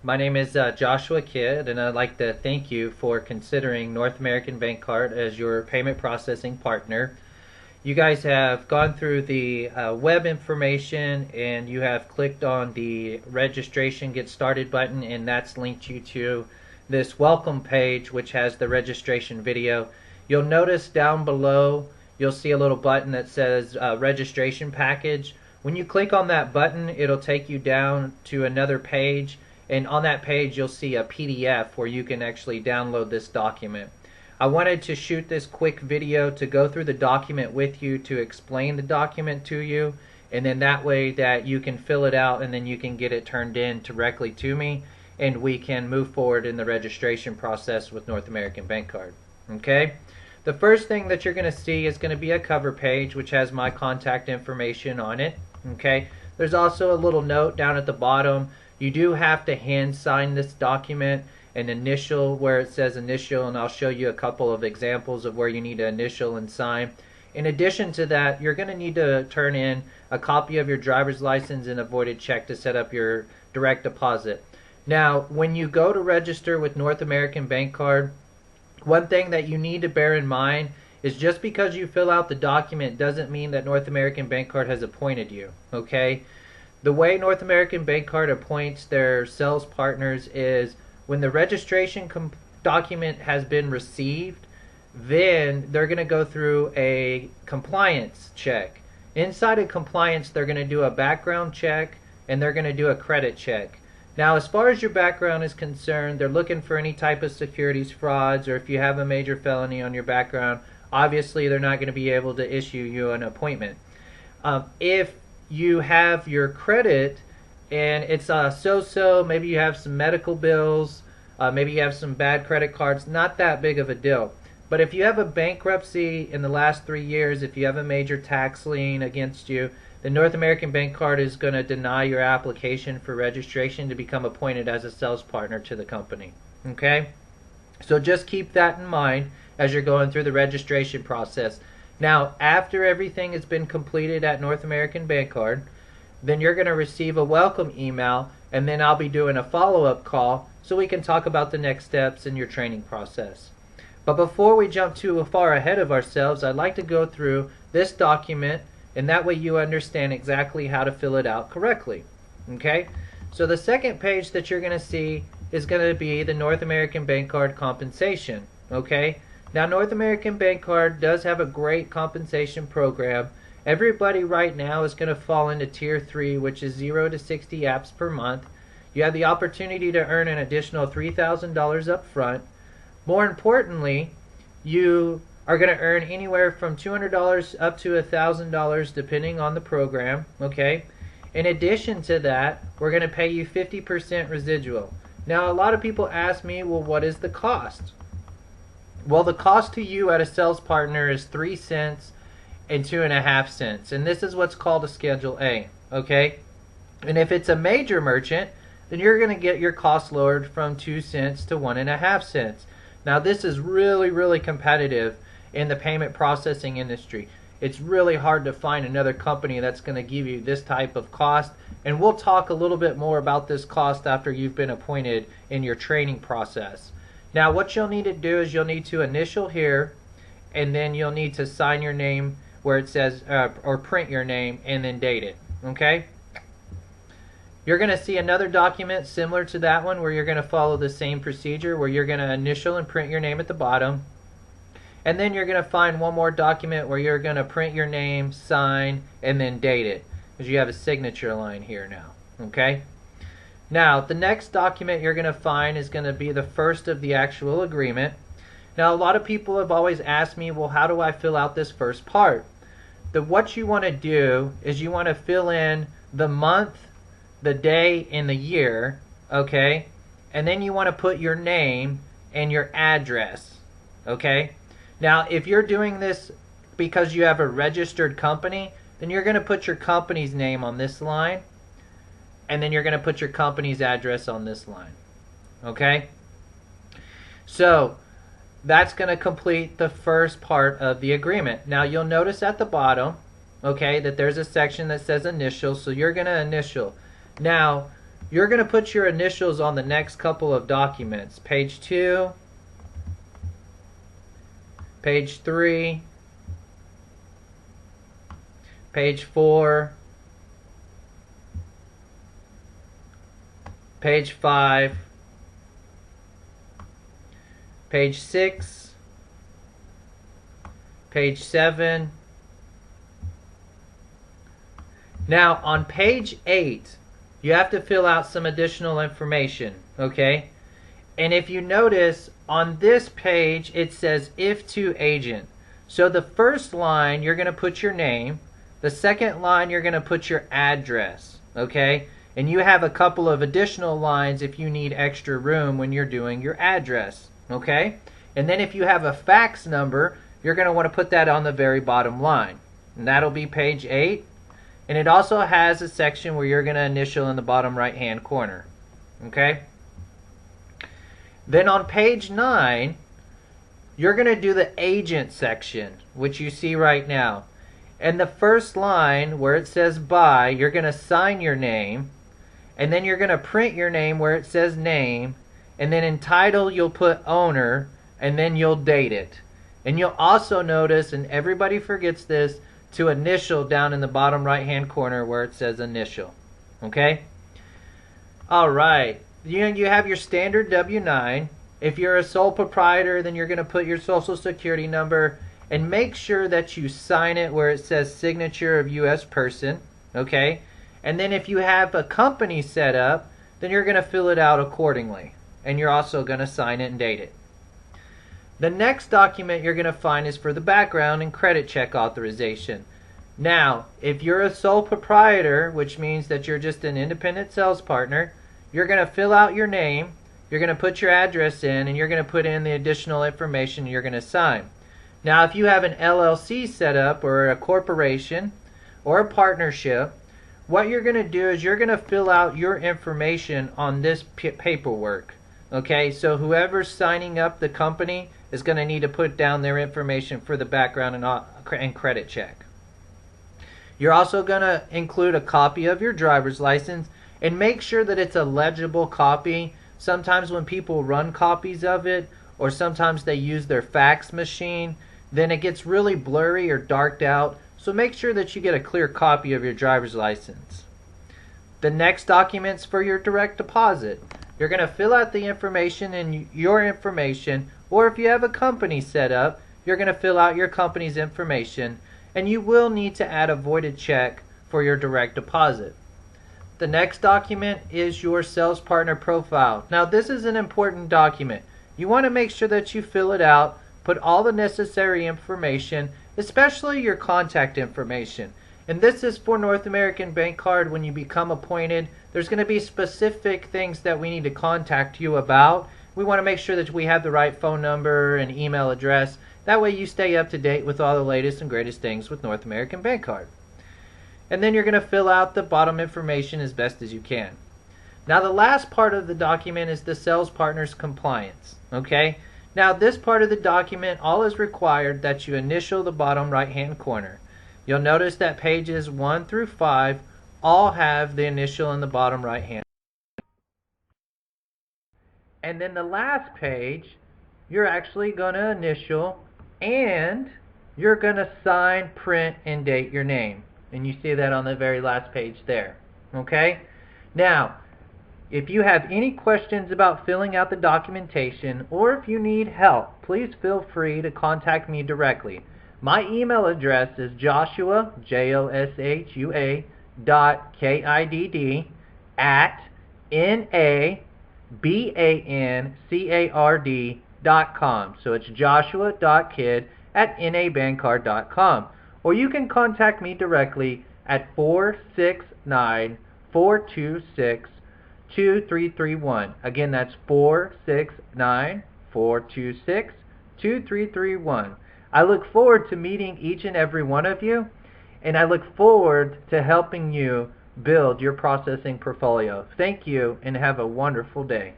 My name is Joshua Kidd, and I'd like to thank you for considering North American Bancard as your payment processing partner. You guys have gone through the web information and you have clicked on the registration get started button, and that's linked you to this welcome page which has the registration video. You'll notice down below you'll see a little button that says registration package. When you click on that button, it'll take you down to another page, and on that page you'll see a PDF where you can actually download this document. I wanted to shoot this quick video to go through the document with you, to explain the document to you, and then that way that you can fill it out and then you can get it turned in directly to me, and we can move forward in the registration process with North American Bancard. Okay? The first thing that you're going to see is going to be a cover page which has my contact information on it. Okay? There's also a little note down at the bottom. You do have to hand sign this document, an initial where it says initial, and I'll show you a couple of examples of where you need to initial and sign. In addition to that, you're going to need to turn in a copy of your driver's license and a voided check to set up your direct deposit. Now, when you go to register with North American Bancard, one thing that you need to bear in mind is just because you fill out the document doesn't mean that North American Bancard has appointed you. Okay? The way North American Bancard appoints their sales partners is when the registration document has been received, then they're going to go through a compliance check. Inside of compliance, they're going to do a background check and they're going to do a credit check. Now, as far as your background is concerned, they're looking for any type of securities frauds, or if you have a major felony on your background, obviously they're not going to be able to issue you an appointment. If you have your credit and it's so-so, maybe you have some medical bills, maybe you have some bad credit cards, not that big of a deal. But if you have a bankruptcy in the last 3 years, if you have a major tax lien against you, the North American Bancard is going to deny your application for registration to become appointed as a sales partner to the company. Okay? So just keep that in mind as you're going through the registration process. Now, after everything has been completed at North American Bancard, then you're going to receive a welcome email, and then I'll be doing a follow-up call so we can talk about the next steps in your training process. But before we jump too far ahead of ourselves, I'd like to go through this document, and that way you understand exactly how to fill it out correctly. Okay? So the second page that you're going to see is going to be the North American Bancard compensation. Okay? Now, North American Bancard does have a great compensation program. Everybody right now is going to fall into Tier 3, which is 0 to 60 apps per month. You have the opportunity to earn an additional $3,000 up front. More importantly, you are going to earn anywhere from $200 up to $1,000 depending on the program. Okay? In addition to that, we're going to pay you 50% residual. Now, a lot of people ask me, well, what is the cost? Well, the cost to you at a sales partner is 3 cents and 2.5 cents, and this is what's called a Schedule A. Okay? And if it's a major merchant, then you're going to get your cost lowered from 2 cents to 1.5 cents. Now, this is really, really competitive in the payment processing industry. It's really hard to find another company that's going to give you this type of cost, and we'll talk a little bit more about this cost after you've been appointed in your training process. Now, what you'll need to do is you'll need to initial here, and then you'll need to sign your name where it says, or print your name and then date it. Okay? You're going to see another document similar to that one where you're going to follow the same procedure, where you're going to initial and print your name at the bottom. And then you're going to find one more document where you're going to print your name, sign, and then date it, because you have a signature line here now. Okay? Now, the next document you're going to find is going to be the first of the actual agreement. Now, a lot of people have always asked me, well, how do I fill out this first part? What you want to do is you want to fill in the month, the day, and the year, okay? And then you want to put your name and your address, okay? Now, if you're doing this because you have a registered company, then you're going to put your company's name on this line, and then you're going to put your company's address on this line, okay? So that's going to complete the first part of the agreement. Now, you'll notice at the bottom, okay, that there's a section that says initial, so you're going to initial. Now, you're going to put your initials on the next couple of documents. Page 2, page 3, page 4, page 5, page 6, page 7. Now on page 8, you have to fill out some additional information, okay? And if you notice, on this page it says if to agent. So the first line you're going to put your name, the second line you're going to put your address, okay? And you have a couple of additional lines if you need extra room when you're doing your address, okay? And then if you have a fax number, you're going to want to put that on the very bottom line. And that'll be page 8. And it also has a section where you're going to initial in the bottom right hand corner, okay? Then on page 9, you're going to do the agent section, which you see right now. And the first line where it says by, you're going to sign your name, and then you're going to print your name where it says name, and then in title you'll put owner, and then you'll date it. And you'll also notice, and everybody forgets this, to initial down in the bottom right hand corner where it says initial, okay? Alright, you have your standard W-9. If you're a sole proprietor, then you're going to put your social security number, and make sure that you sign it where it says signature of U.S. person, okay? And then if you have a company set up, then you're going to fill it out accordingly, and you're also going to sign it and date it. The next document you're going to find is for the background and credit check authorization. Now, if you're a sole proprietor, which means that you're just an independent sales partner, you're going to fill out your name, you're going to put your address in, and you're going to put in the additional information you're going to sign. Now, if you have an LLC set up, or a corporation, or a partnership, what you're going to do is you're going to fill out your information on this paperwork. Okay, so whoever's signing up the company is going to need to put down their information for the background and credit check. You're also going to include a copy of your driver's license, and make sure that it's a legible copy. Sometimes when people run copies of it, or sometimes they use their fax machine, then it gets really blurry or darked out. So make sure that you get a clear copy of your driver's license. The next document's for your direct deposit. You're going to fill out the information in your information, or if you have a company set up, you're going to fill out your company's information, and you will need to add a voided check for your direct deposit. The next document is your sales partner profile. Now this is an important document. You want to make sure that you fill it out, put all the necessary information, especially your contact information. And this is for North American Bancard. When you become appointed, there's going to be specific things that we need to contact you about. We want to make sure that we have the right phone number and email address. That way you stay up to date with all the latest and greatest things with North American Bancard. And then you're going to fill out the bottom information as best as you can. Now the last part of the document is the sales partner's compliance. Okay? Now this part of the document, all is required that you initial the bottom right hand corner. You'll notice that pages 1 through 5 all have the initial in the bottom right hand. And then the last page, you're actually going to initial, and you're going to sign, print, and date your name. And you see that on the very last page there. Okay? Now, if you have any questions about filling out the documentation, or if you need help, please feel free to contact me directly. My email address is Joshua, Joshua, .kidd at nabancard.com. So it's joshua.kidd at nabancard.com. Or you can contact me directly at 469-426-2331. Again, that's 469-426-2331. I look forward to meeting each and every one of you, and I look forward to helping you build your processing portfolio. Thank you, and have a wonderful day.